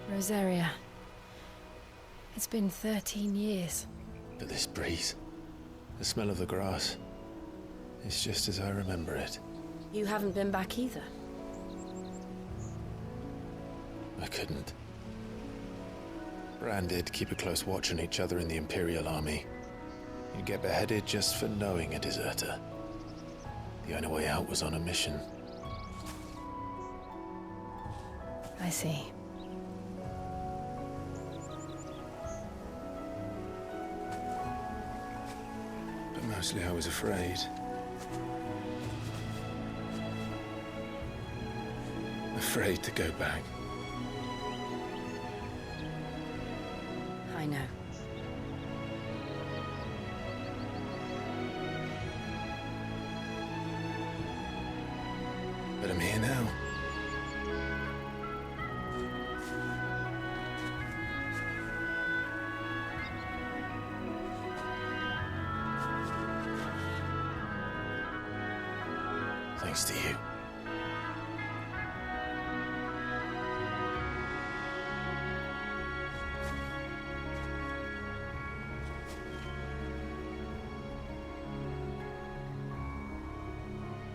Rosaria. It's been 13 years. But this breeze, the smell of the grass, it's just as I remember it. You haven't been back either. I couldn't. Bran did keep a close watch on each other in the Imperial Army. You'd get beheaded just for knowing a deserter. The only way out was on a mission. I see. But mostly I was afraid. Afraid to go back. I know. But I'm here now. Thanks to you.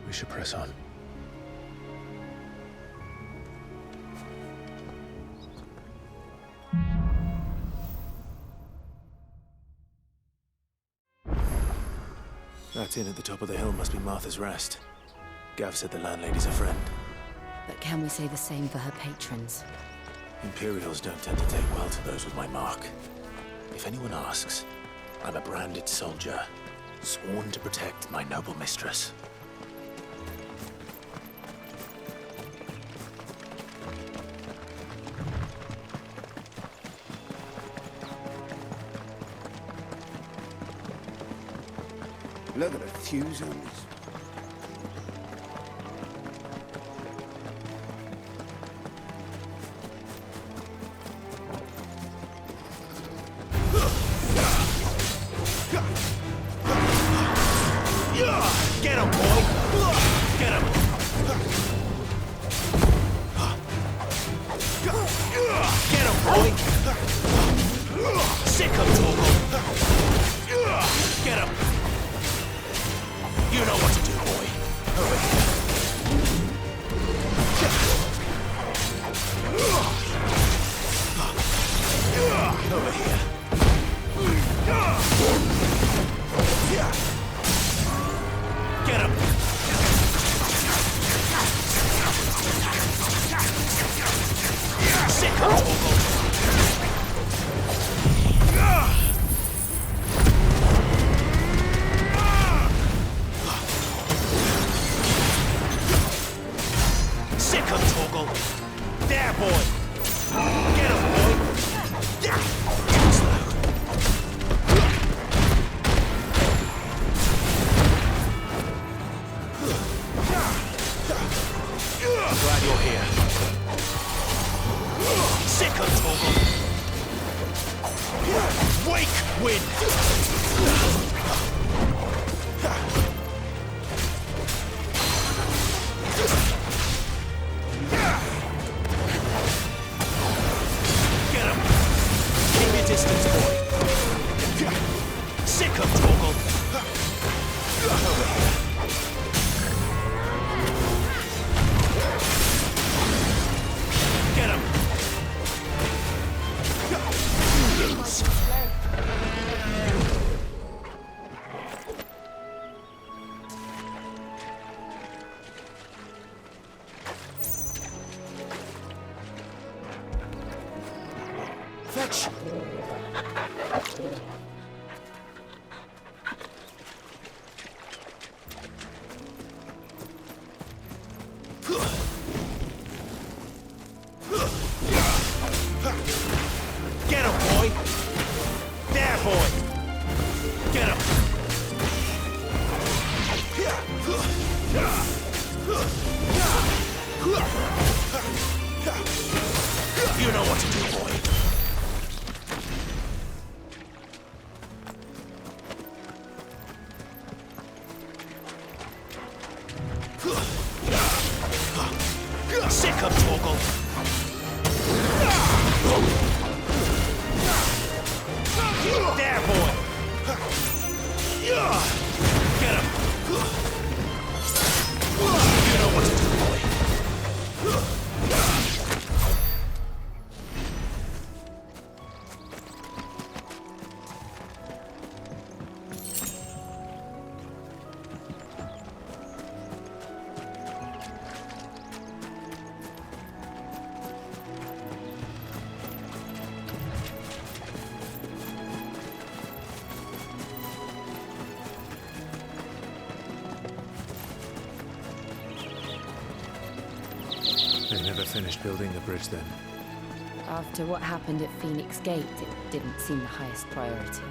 We should press on. That inn at the top of the hill must be Martha's Rest. Gav said the landlady's a friend. But can we say the same for her patrons? Imperials don't tend to take well to those with my mark. If anyone asks, I'm a branded soldier, sworn to protect my noble mistress. Look at the fuse on this. Get him, boy! Get him! Get him, boy! Sick of Togo! Get him! You know what to do, boy. Over here. Over here. Get him! Sick of Togo! There, boy! Get him, boy! I'm glad you're here. Sick of Togo! Wake, wind! Distance, boy. Sick of Togo. Over here. Get him. Fetch. Get him, boy! There, boy! Get him! You know what to do, boy. never finished building the bridge then? After what happened at Phoenix Gate, it didn't seem the highest priority.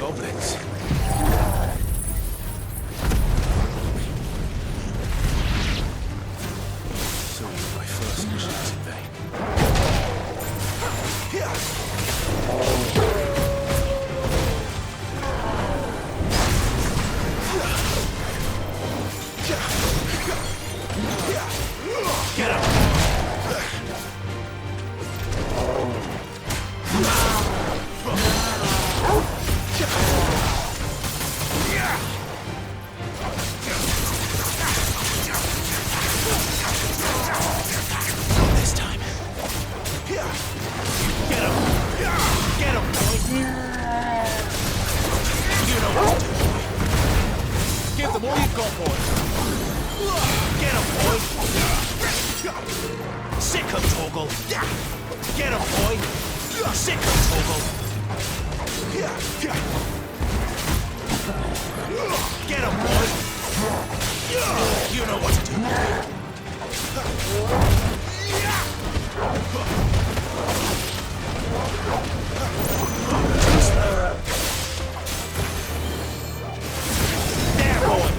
Goblins. So my first mission was in vain. Get him! This time. Get him! Get him, boy! You know what to do, boy. Give them all you've got, boy. Get him, boy! Sick him, Torgal! Get him, boy! Sick him, Torgal! Get him, boy! You know what to do, boy. There, boy!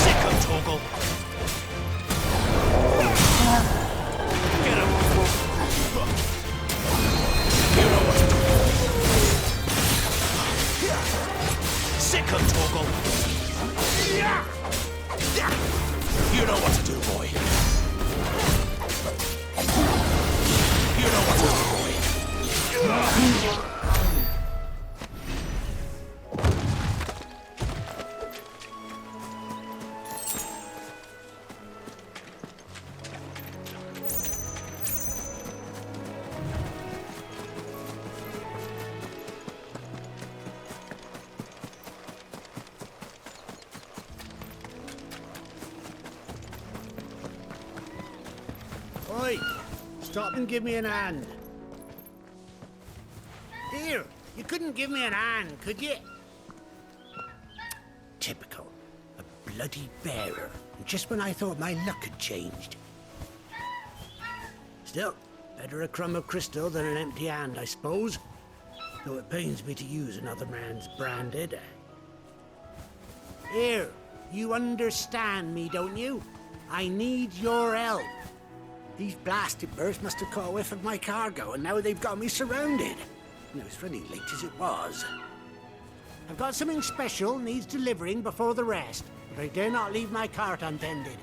Sick him, Torgal! Get him! You know what to do. Sick him, Torgal! You know what to do, boy. You know what to do, boy. Oi! Stop and give me an hand. Here, you couldn't give me an hand, could you? Typical. A bloody bearer. Just when I thought my luck had changed. Still, better a crumb of crystal than an empty hand, I suppose. Though it pains me to use another man's branded. Here, you understand me, don't you? I need your help. These blasted birds must have caught a whiff of my cargo, and now they've got me surrounded. And it was really late as it was. I've got something special needs delivering before the rest, but I dare not leave my cart untended.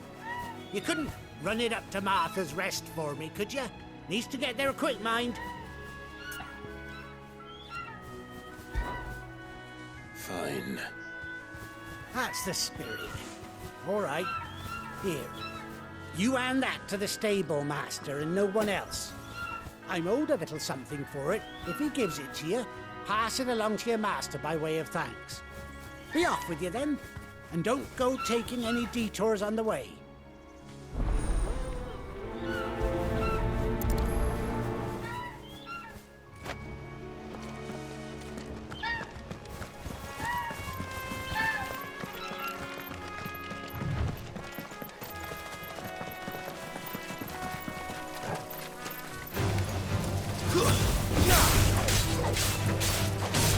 You couldn't run it up to Martha's Rest for me, could you? Needs to get there quick, mind. Fine. That's the spirit. All right. Here. You hand that to the stable master and no one else. I'm owed a little something for it. If he gives it to you, pass it along to your master by way of thanks. Be off with you then, and don't go taking any detours on the way.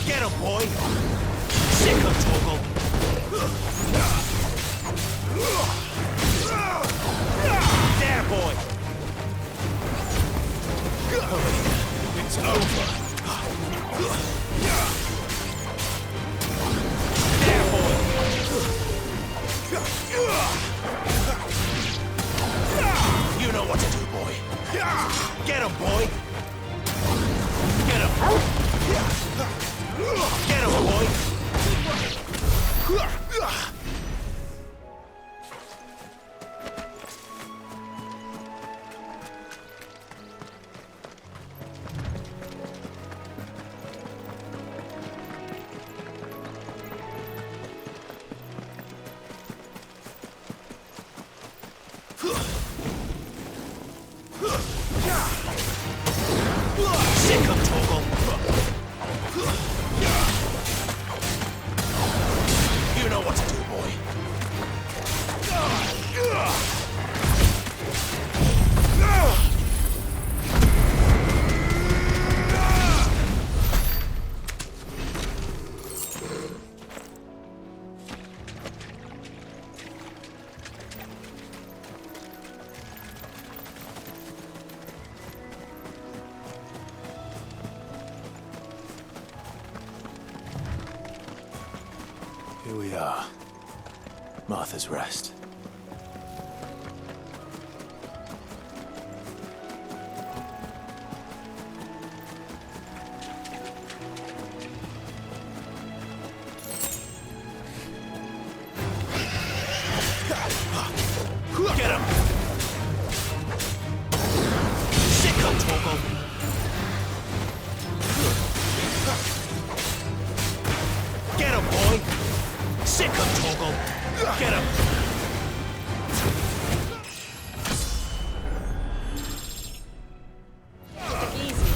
Get him, boy! Sick him, Torgal! There, boy! It's over! There, boy! You know what to do, boy! Get him, boy! Get him! Get him, boy! Sick of Toggle. You know what to do, boy. Here we are. Martha's Rest. Get him! Sick of Toggle. Get him, boy! Sick of Toggle! Get him! Take it easy.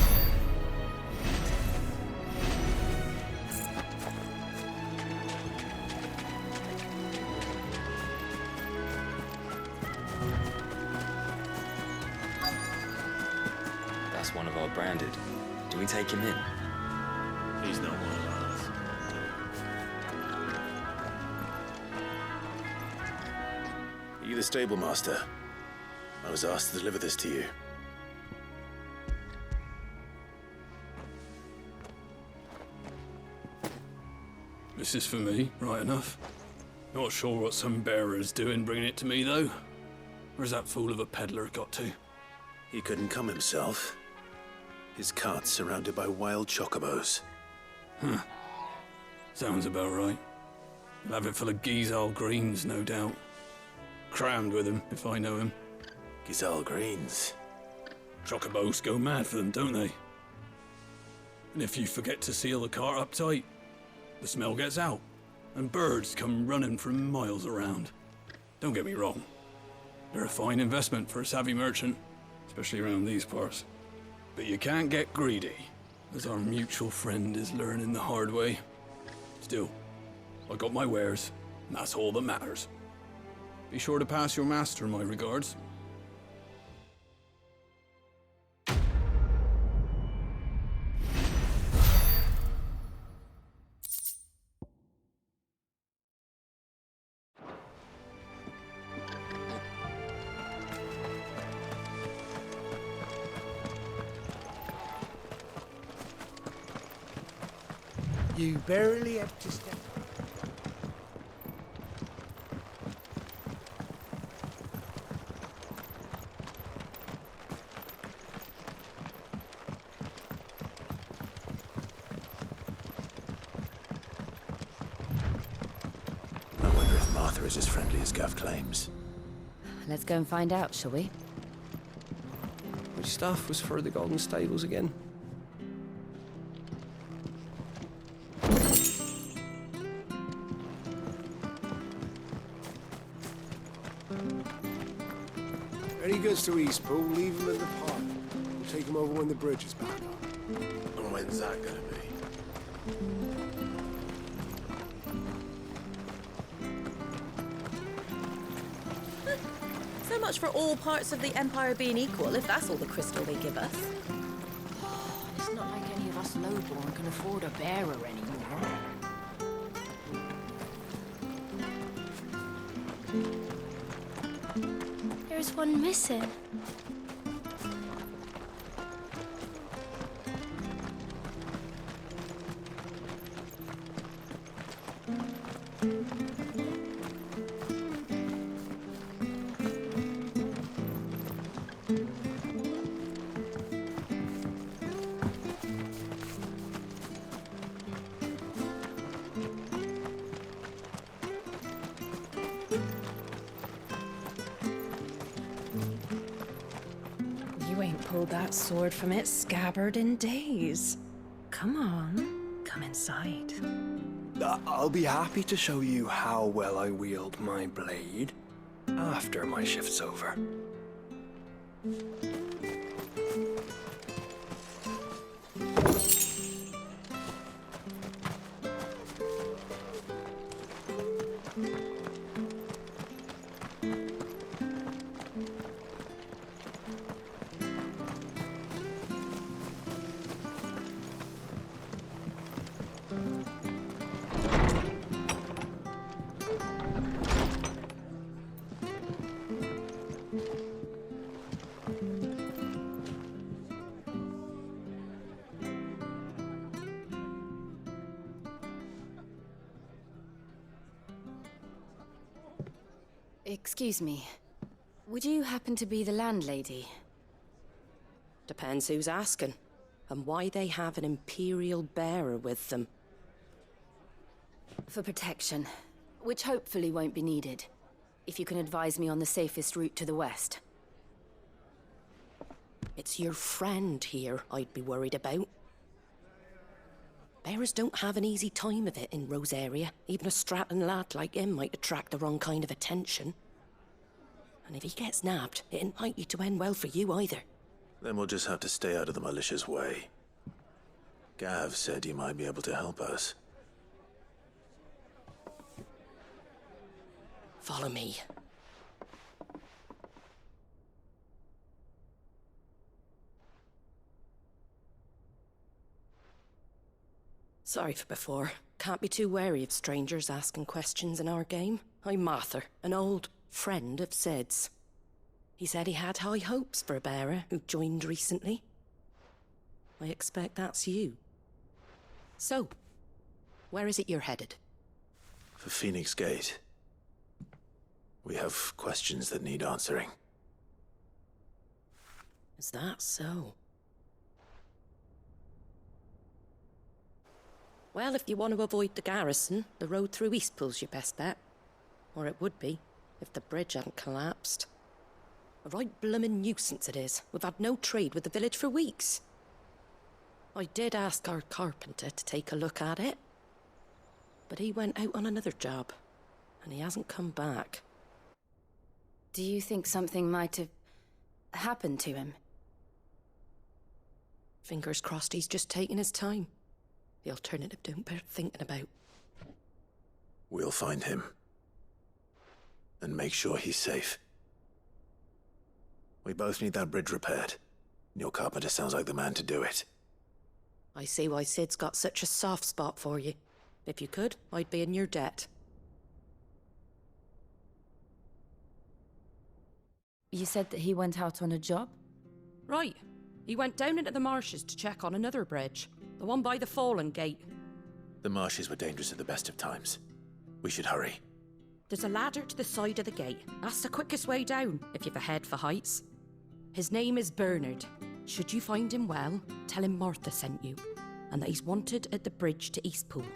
That's one of our branded. Do we take him in? He's not one of ours. Are you the stable master? I was asked to deliver this to you. This is for me, right enough. Not sure what some bearer's doing bringing it to me, though. Where's that fool of a peddler got to? He couldn't come himself. His cart's surrounded by wild chocobos. Sounds about right. He'll have it full of Gizal greens, no doubt. Crammed with him, if I know him. Gizal greens. Chocobos go mad for them, don't they? And if you forget to seal the cart up tight, the smell gets out, and birds come running from miles around. Don't get me wrong. They're a fine investment for a savvy merchant, especially around these parts. But you can't get greedy, as our mutual friend is learning the hard way. Still, I got my wares, and that's all that matters. Be sure to pass your master my regards. You barely have to step. I wonder if Martha is as friendly as Gav claims. Let's go and find out, shall we? Which stuff was for the Golden Stables again? Any goods to Eastpool, leave them in the pot. We'll take them over when the bridge is back up. And when's that gonna be? So much for all parts of the Empire being equal, if that's all the crystal they give us. It's not like any of us lowborn can afford a bearer anymore. There's one missing. You ain't pulled that sword from its scabbard in days. Come on, come inside. I'll be happy to show you how well I wield my blade after my shift's over. Excuse me. Would you happen to be the landlady? Depends who's asking, and why they have an Imperial bearer with them. For protection, which hopefully won't be needed. If you can advise me on the safest route to the west. It's your friend here I'd be worried about. Bearers don't have an easy time of it in Rosaria. Even a strapping lad like him might attract the wrong kind of attention. And if he gets nabbed, it ain't likely to end well for you either. Then we'll just have to stay out of the malicious way. Gav said you might be able to help us. Follow me. Sorry for before. Can't be too wary of strangers asking questions in our game. I'm Martha, an old friend of Sid's. He said he had high hopes for a bearer who joined recently. I expect that's you. So, where is it you're headed? For Phoenix Gate. We have questions that need answering. Is that so? Well, if you want to avoid the garrison, the road through Eastpool's your best bet. Or it would be, if the bridge hadn't collapsed. A right bloomin' nuisance it is. We've had no trade with the village for weeks. I did ask our carpenter to take a look at it. But he went out on another job, and he hasn't come back. Do you think something might have happened to him? Fingers crossed he's just taking his time. The alternative don't bear thinking about. We'll find him. And make sure he's safe. We both need that bridge repaired. Your carpenter sounds like the man to do it. I see why Sid's got such a soft spot for you. If you could, I'd be in your debt. You said that he went out on a job? Right. He went down into the marshes to check on another bridge. The one by the Fallen Gate. The marshes were dangerous at the best of times. We should hurry. There's a ladder to the side of the gate. That's the quickest way down, if you've a head for heights. His name is Bernard. Should you find him well, tell him Martha sent you, and that he's wanted at the bridge to Eastpool.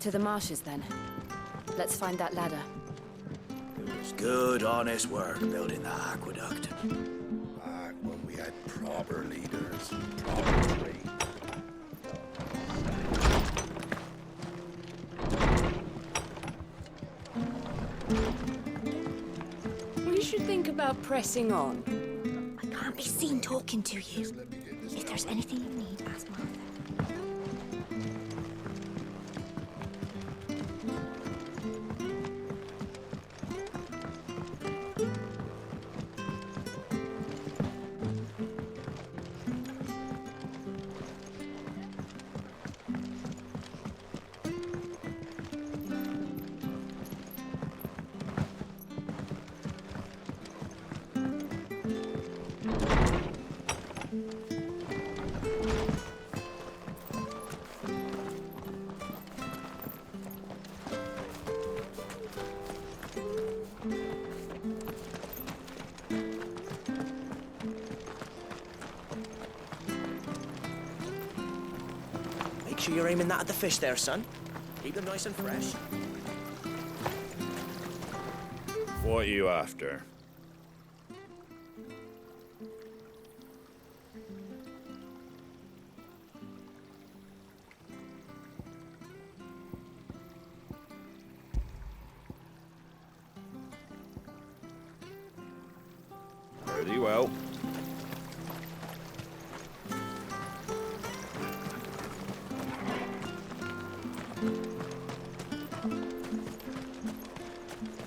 To the marshes, then. Let's find that ladder. It was good, honest work building the aqueduct. Back when we had proper leaders, proper trade. We should think about pressing on. I can't be seen talking to you. If there's anything you need, ask Martha. Make sure you're aiming that at the fish there, son. Keep them nice and fresh. What are you after? Very well.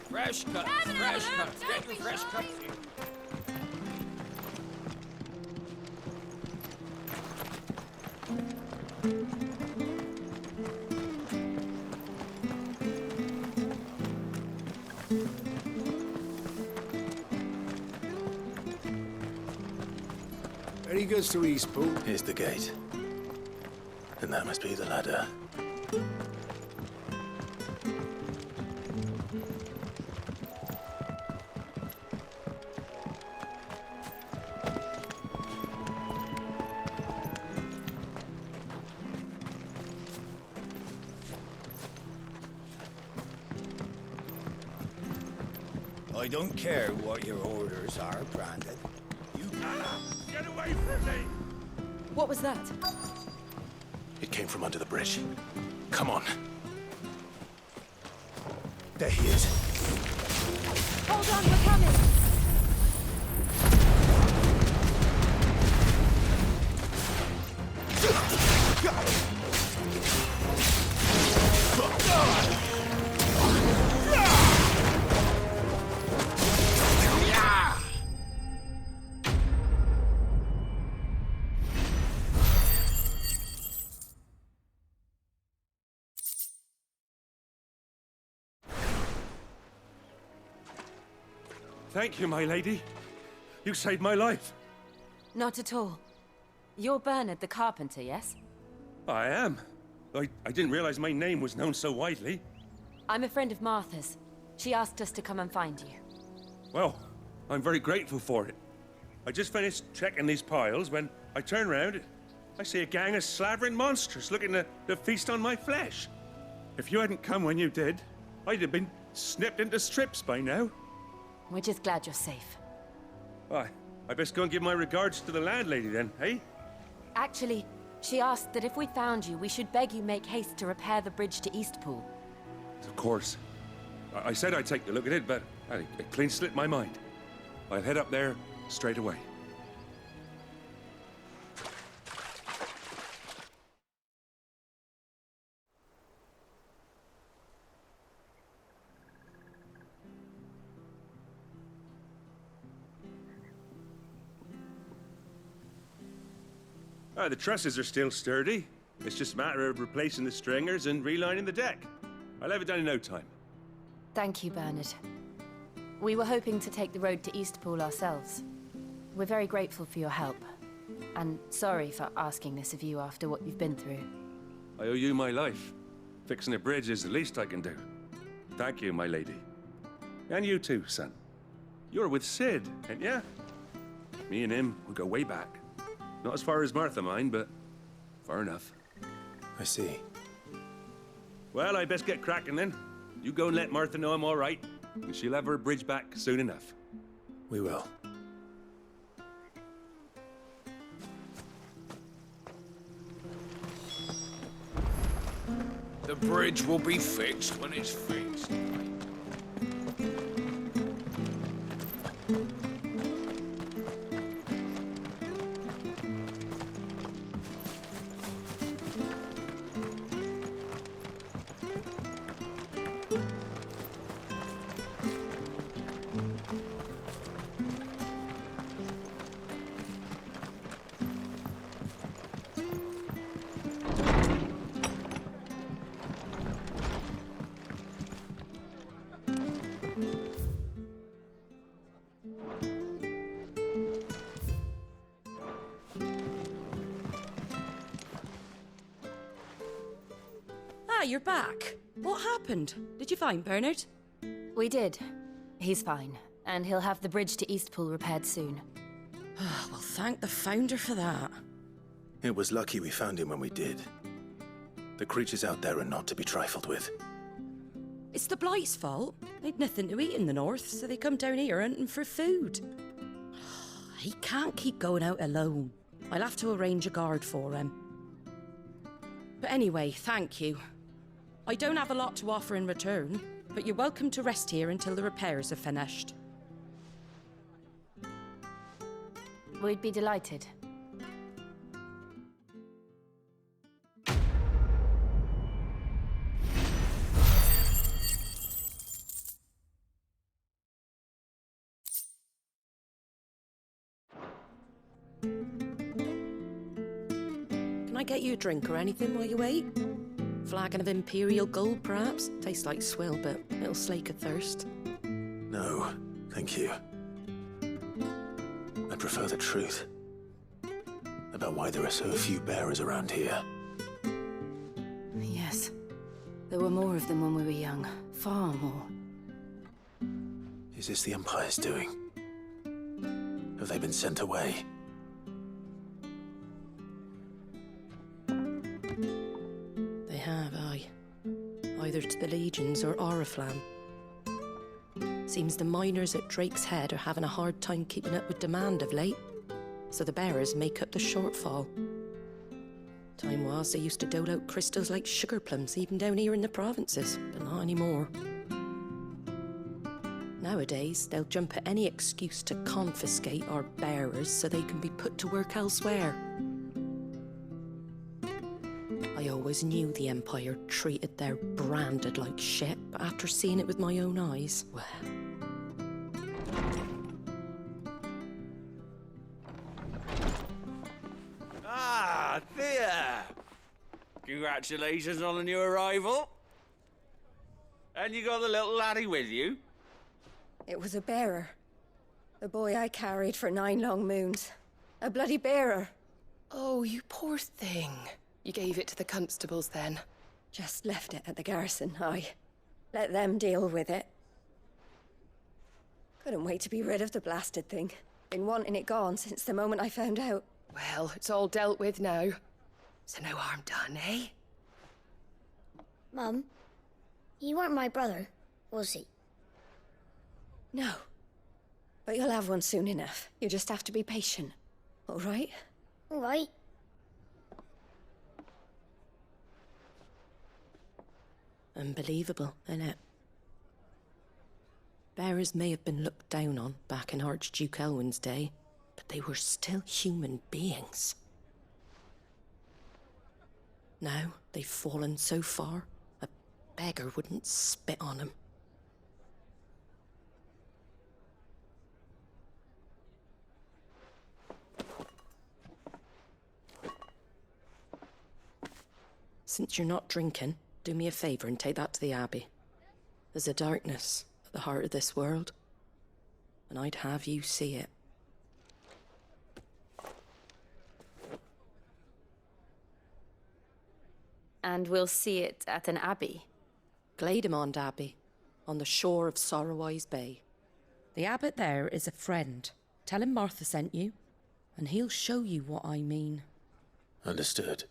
Fresh cuts, fresh cuts, get your fresh cuts here. Any goods to Eastpool? Here's the gate. And that must be the ladder. I don't care what your orders are, Brandon. You Get away from me! What was that? It came from under the bridge. Come on. There he is. Hold on, we're coming! Thank you, my lady. You saved my life. Not at all. You're Bernard the carpenter, yes? I am. I didn't realize my name was known so widely. I'm a friend of Martha's. She asked us to come and find you. Well, I'm very grateful for it. I just finished checking these piles when I turn around. I see a gang of slavering monsters looking to feast on my flesh. If you hadn't come when you did, I'd have been snipped into strips by now. We're just glad you're safe. Why, I best go and give my regards to the landlady then, eh? Actually, she asked that if we found you, we should beg you make haste to repair the bridge to Eastpool. Of course. I said I'd take a look at it, but it clean slipped my mind. I'll head up there straight away. The trusses are still sturdy. It's just a matter of replacing the stringers and relining the deck. I'll have it done in no time. Thank you, Bernard. We were hoping to take the road to Eastpool ourselves. We're very grateful for your help. And sorry for asking this of you after what you've been through. I owe you my life. Fixing a bridge is the least I can do. Thank you, my lady. And you too, son. You're with Sid, ain't ya? Me and him, we go way back. Not as far as Martha, mind, but far enough. I see. Well, I best get cracking then. You go and let Martha know I'm all right, and she'll have her bridge back soon enough. We will. The bridge will be fixed when it's fixed. Ah, you're back. What happened? Did you find Bernard? We did. He's fine, and he'll have the bridge to Eastpool repaired soon. Well, thank the Founder for that. It was lucky we found him when we did. The creatures out there are not to be trifled with. It's the Blight's fault. They'd nothing to eat in the north, so they come down here hunting for food. He can't keep going out alone. I'll have to arrange a guard for him. But anyway, thank you. I don't have a lot to offer in return, but you're welcome to rest here until the repairs are finished. We'd be delighted. Can I get you a drink or anything while you wait? Flagon of Imperial Gold, perhaps? Tastes like swill, but it'll slake a thirst. No, thank you. I prefer the truth. about why there are so few bearers around here? Yes. There were more of them when we were young. Far more. Is this the Empire's doing? Have they been sent away? They have, aye. Either to the Legions or Oriflamme. Seems the miners at Drake's Head are having a hard time keeping up with demand of late, so the bearers make up the shortfall. Time was they used to dole out crystals like sugar plums even down here in the provinces, but not anymore. Nowadays, they'll jump at any excuse to confiscate our bearers so they can be put to work elsewhere. I always knew the Empire treated their branded like shit, but after seeing it with my own eyes, well... Ah, Thea! Congratulations on the new arrival. And you got the little laddie with you? It was a bearer. The boy I carried for 9 long moons. A bloody bearer. Oh, you poor thing. You gave it to the constables then? Just left it at the garrison, aye. Let them deal with it. Couldn't wait to be rid of the blasted thing. Been wanting it gone since the moment I found out. Well, it's all dealt with now. So no harm done, eh? Mum, he weren't my brother, was he? No. But you'll have one soon enough. You just have to be patient. All right? All right. Unbelievable, innit? Bearers may have been looked down on back in Archduke Elwin's day, but they were still human beings. Now they've fallen so far, a beggar wouldn't spit on them. Since you're not drinking, do me a favour and take that to the Abbey. There's a darkness at the heart of this world, and I'd have you see it. And we'll see it at an abbey? Glademond Abbey, on the shore of Sorrowwise Bay. The abbot there is a friend. Tell him Martha sent you, and he'll show you what I mean. Understood.